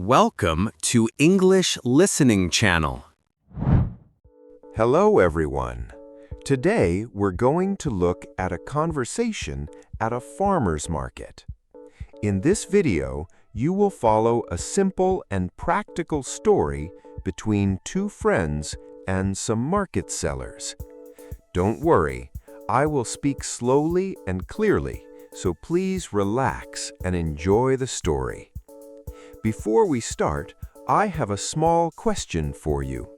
Welcome to English Listening Channel. Hello, everyone. Today, we're going to look at a conversation at a farmer's market. In this video, you will follow a simple and practical story between two friends and some market sellers. Don't worry, I will speak slowly and clearly, so please relax and enjoy the story. Before we start, I have a small question for you.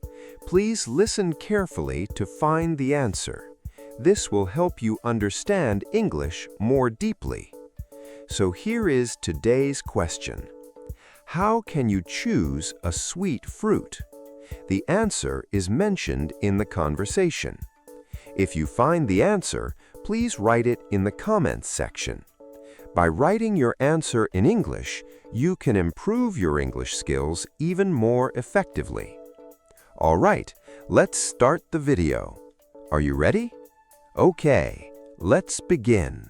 Please listen carefully to find the answer. This will help you understand English more deeply. So here is today's question. How can you choose a sweet fruit? The answer is mentioned in the conversation. If you find the answer, please write it in the comments section. By writing your answer in English, you can improve your English skills even more effectively. All right, let's start the video. Are you ready? Okay, let's begin.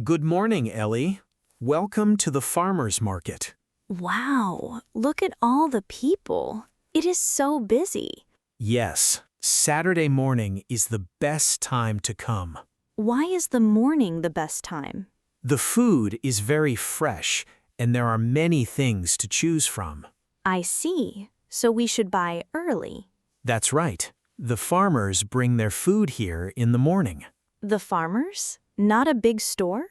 Good morning, Ellie. Welcome to the farmer's market. Wow, look at all the people. It is so busy. Yes, Saturday morning is the best time to come. Why is the morning the best time? The food is very fresh, and there are many things to choose from. I see. So we should buy early. That's right. The farmers bring their food here in the morning. The farmers? Not a big store?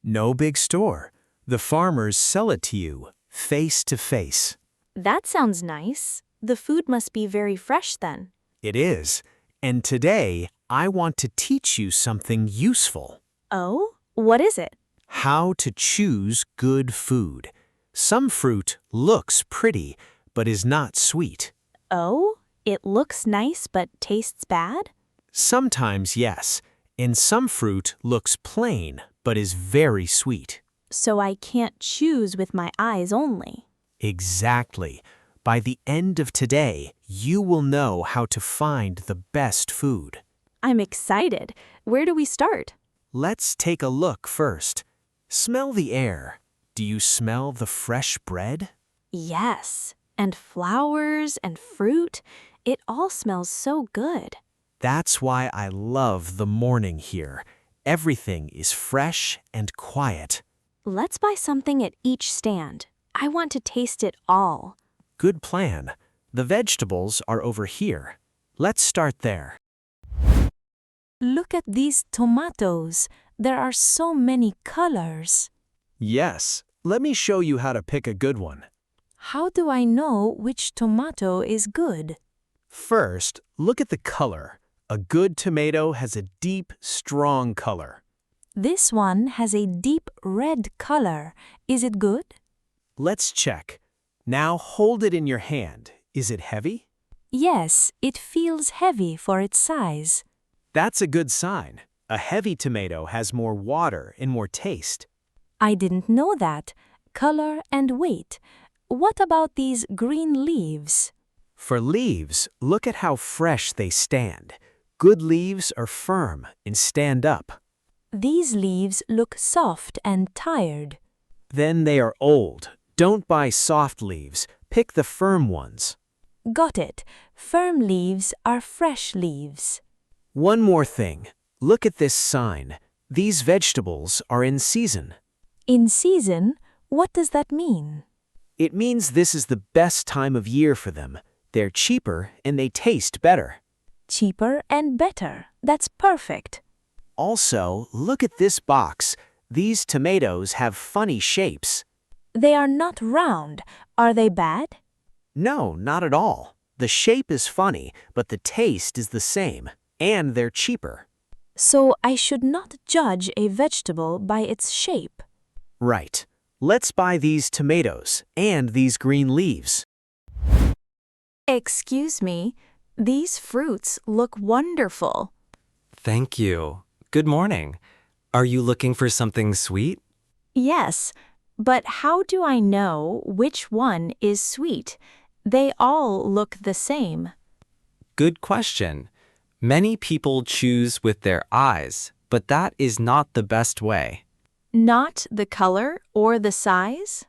No big store. The farmers sell it to you, face to face. That sounds nice. The food must be very fresh then. It is. And today, I want to teach you something useful. Oh? What is it? How to choose good food. Some fruit looks pretty, but is not sweet. Oh? It looks nice but tastes bad? Sometimes, yes. And some fruit looks plain, but is very sweet. So I can't choose with my eyes only. Exactly. By the end of today, you will know how to find the best food. I'm excited. Where do we start? Let's take a look first. Smell the air. Do you smell the fresh bread? Yes. And flowers and fruit. It all smells so good. That's why I love the morning here. Everything is fresh and quiet. Let's buy something at each stand. I want to taste it all. Good plan. The vegetables are over here. Let's start there. Look at these tomatoes. There are so many colors. Yes, let me show you how to pick a good one. How do I know which tomato is good? First, look at the color. A good tomato has a deep, strong color. This one has a deep red color. Is it good? Let's check. Now hold it in your hand. Is it heavy? Yes, it feels heavy for its size. That's a good sign. A heavy tomato has more water and more taste. I didn't know that. Color and weight. What about these green leaves? For leaves, look at how fresh they stand. Good leaves are firm and stand up. These leaves look soft and tired. Then they are old. Don't buy soft leaves. Pick the firm ones. Got it. Firm leaves are fresh leaves. One more thing. Look at this sign. These vegetables are in season. In season? What does that mean? It means this is the best time of year for them. They're cheaper and they taste better. Cheaper and better. That's perfect. Also, look at this box. These tomatoes have funny shapes. They are not round. Are they bad? No, not at all. The shape is funny, but the taste is the same. And they're cheaper. So I should not judge a vegetable by its shape. Right. Let's buy these tomatoes and these green leaves. Excuse me, these fruits look wonderful. Thank you. Good morning. Are you looking for something sweet? Yes, but how do I know which one is sweet? They all look the same. Good question. Many people choose with their eyes, but that is not the best way. Not the color or the size?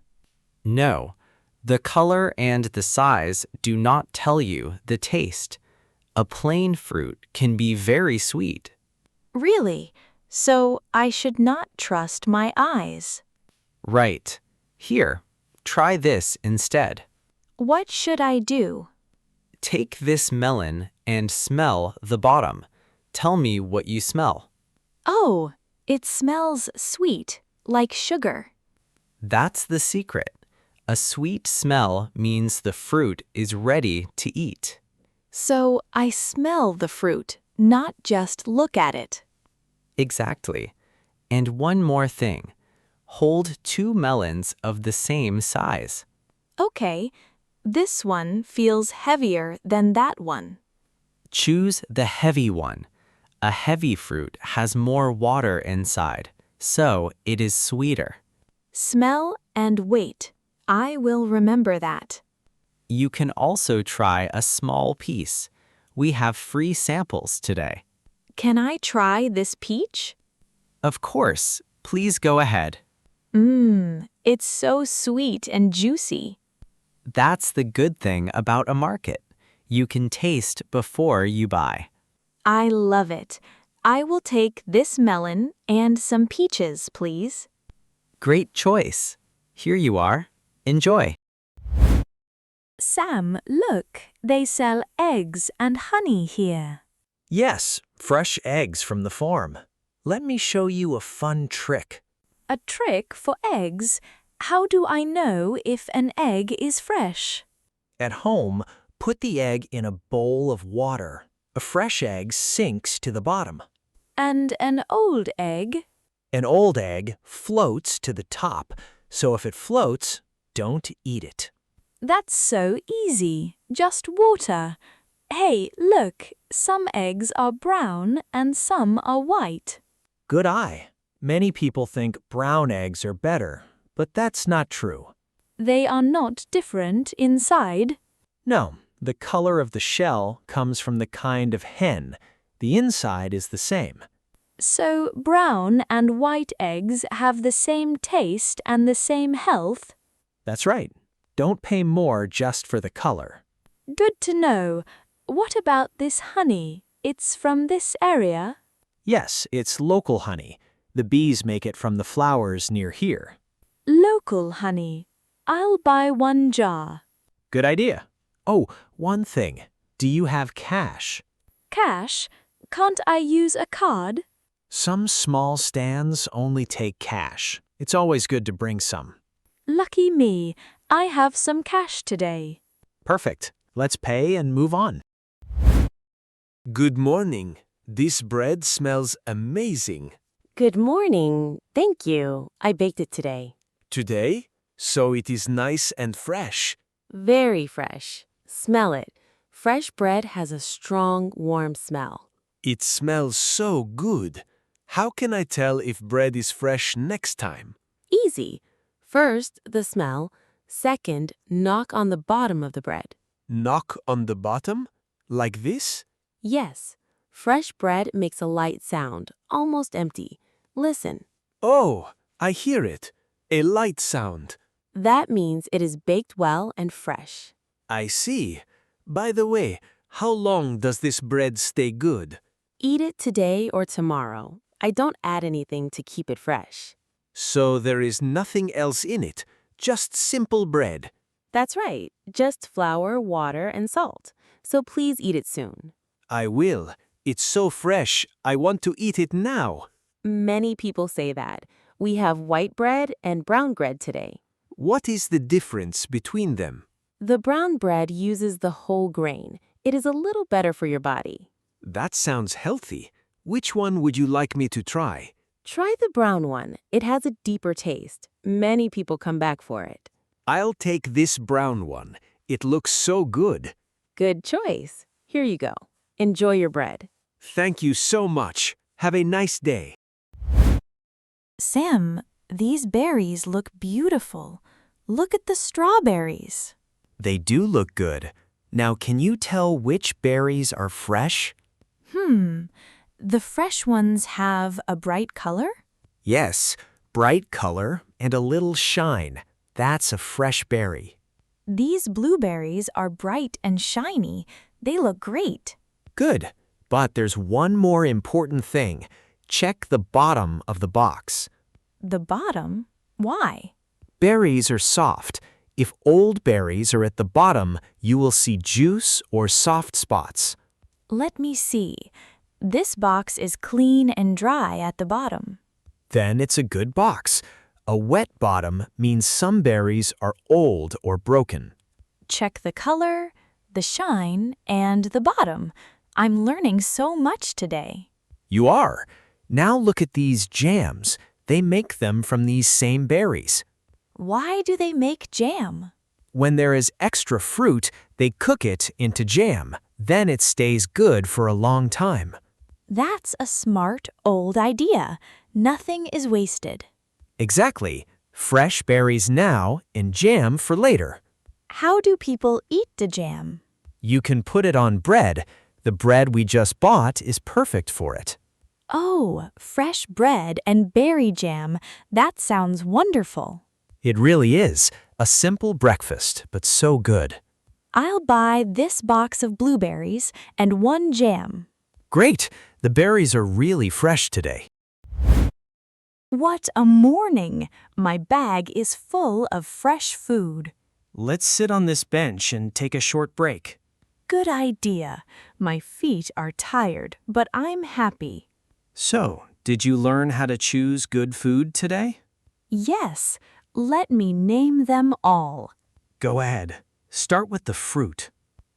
No, the color and the size do not tell you the taste. A plain fruit can be very sweet. Really? So I should not trust my eyes. Right. Here, try this instead. What should I do? Take this melon and smell the bottom. Tell me what you smell. Oh, it smells sweet, like sugar. That's the secret. A sweet smell means the fruit is ready to eat. So I smell the fruit, not just look at it. Exactly. And one more thing. Hold 2 melons of the same size. Okay, this one feels heavier than that one. Choose the heavy one. A heavy fruit has more water inside, so it is sweeter. Smell and wait. I will remember that. You can also try a small piece. We have free samples today. Can I try this peach? Of course, please go ahead. It's so sweet and juicy. That's the good thing about a market. You can taste before you buy. I love it. I will take this melon and some peaches, please. Great choice. Here you are. Enjoy. Sam, look, they sell eggs and honey here. Yes, fresh eggs from the farm. Let me show you a fun trick. A trick for eggs? How do I know if an egg is fresh? At home, put the egg in a bowl of water. A fresh egg sinks to the bottom. And an old egg? An old egg floats to the top, so if it floats, don't eat it. That's so easy. Just water. Hey, look, some eggs are brown and some are white. Good eye. Many people think brown eggs are better, but that's not true. They are not different inside. No, the color of the shell comes from the kind of hen. The inside is the same. So brown and white eggs have the same taste and the same health? That's right. Don't pay more just for the color. Good to know. What about this honey? It's from this area? Yes, it's local honey. The bees make it from the flowers near here. Local honey. I'll buy 1 jar. Good idea. Oh, one thing. Do you have cash? Cash? Can't I use a card? Some small stands only take cash. It's always good to bring some. Lucky me. I have some cash today. Perfect. Let's pay and move on. Good morning. This bread smells amazing. Good morning. Thank you. I baked it today. Today? So it is nice and fresh. Very fresh. Smell it. Fresh bread has a strong, warm smell. It smells so good. How can I tell if bread is fresh next time? Easy. First, the smell. Second, knock on the bottom of the bread. Knock on the bottom? Like this? Yes. Fresh bread makes a light sound, almost empty. Listen. Oh, I hear it. A light sound. That means it is baked well and fresh. I see. By the way, how long does this bread stay good? Eat it today or tomorrow. I don't add anything to keep it fresh. So there is nothing else in it, just simple bread. That's right. Just flour, water, and salt. So please eat it soon. I will. It's so fresh, I want to eat it now. Many people say that. We have white bread and brown bread today. What is the difference between them? The brown bread uses the whole grain. It is a little better for your body. That sounds healthy. Which one would you like me to try? Try the brown one. It has a deeper taste. Many people come back for it. I'll take this brown one. It looks so good. Good choice. Here you go. Enjoy your bread. Thank you so much. Have a nice day. Sam, these berries look beautiful. Look at the strawberries. They do look good. Now, can you tell which berries are fresh? The fresh ones have a bright color? Yes, bright color and a little shine. That's a fresh berry. These blueberries are bright and shiny. They look great. Good. But there's one more important thing. Check the bottom of the box. The bottom? Why? Berries are soft. If old berries are at the bottom, you will see juice or soft spots. Let me see. This box is clean and dry at the bottom. Then it's a good box. A wet bottom means some berries are old or broken. Check the color, the shine, and the bottom. I'm learning so much today. You are. Now look at these jams. They make them from these same berries. Why do they make jam? When there is extra fruit, they cook it into jam. Then it stays good for a long time. That's a smart, old idea. Nothing is wasted. Exactly. Fresh berries now and jam for later. How do people eat the jam? You can put it on bread. The bread we just bought is perfect for it. Oh, fresh bread and berry jam. That sounds wonderful. It really is. A simple breakfast, but so good. I'll buy this box of blueberries and one jam. Great! The berries are really fresh today. What a morning! My bag is full of fresh food. Let's sit on this bench and take a short break. Good idea. My feet are tired, but I'm happy. So, did you learn how to choose good food today? Yes, let me name them all. Go ahead. Start with the fruit.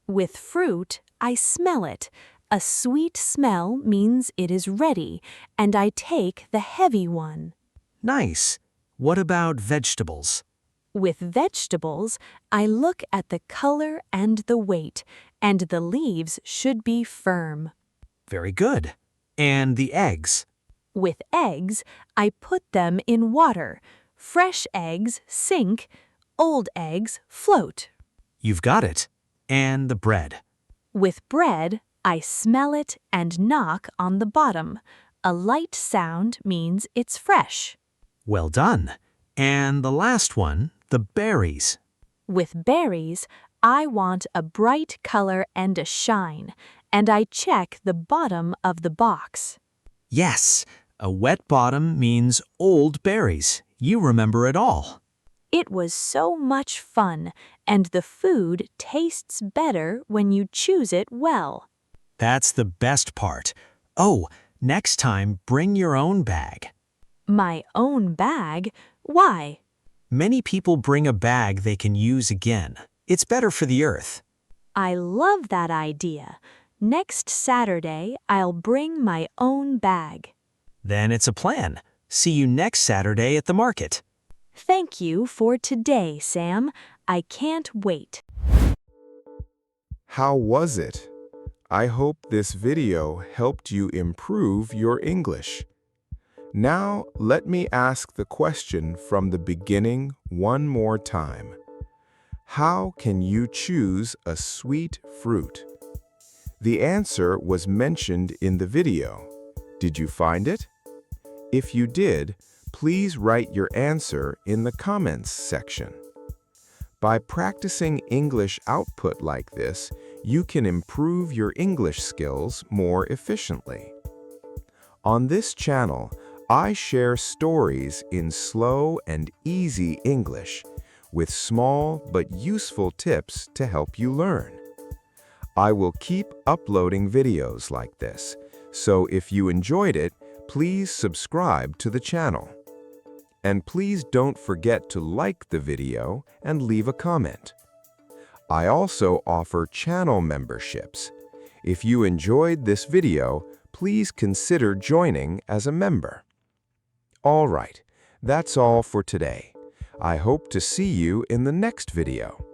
With fruit, I smell it. A sweet smell means it is ready, and I take the heavy one. Nice. What about vegetables? With vegetables, I look at the color and the weight, and the leaves should be firm. Very good. And the eggs? With eggs, I put them in water. Fresh eggs sink, old eggs float. You've got it. And the bread? With bread, I smell it and knock on the bottom. A light sound means it's fresh. Well done. And the last one, the berries. With berries, I want a bright color and a shine, and I check the bottom of the box. Yes, a wet bottom means old berries. You remember it all. It was so much fun, and the food tastes better when you choose it well. That's the best part. Oh, next time bring your own bag. My own bag? Why? Many people bring a bag they can use again. It's better for the earth. I love that idea. Next Saturday, I'll bring my own bag. Then it's a plan. See you next Saturday at the market. Thank you for today, Sam. I can't wait. How was it? I hope this video helped you improve your English. Now, let me ask the question from the beginning one more time. How can you choose a sweet fruit? The answer was mentioned in the video. Did you find it? If you did, please write your answer in the comments section. By practicing English output like this, you can improve your English skills more efficiently. On this channel, I share stories in slow and easy English with small but useful tips to help you learn. I will keep uploading videos like this, so if you enjoyed it, please subscribe to the channel. And please don't forget to like the video and leave a comment. I also offer channel memberships. If you enjoyed this video, please consider joining as a member. All right, that's all for today. I hope to see you in the next video.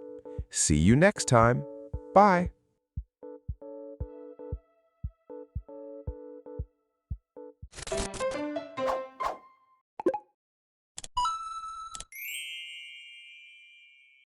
See you next time. Bye.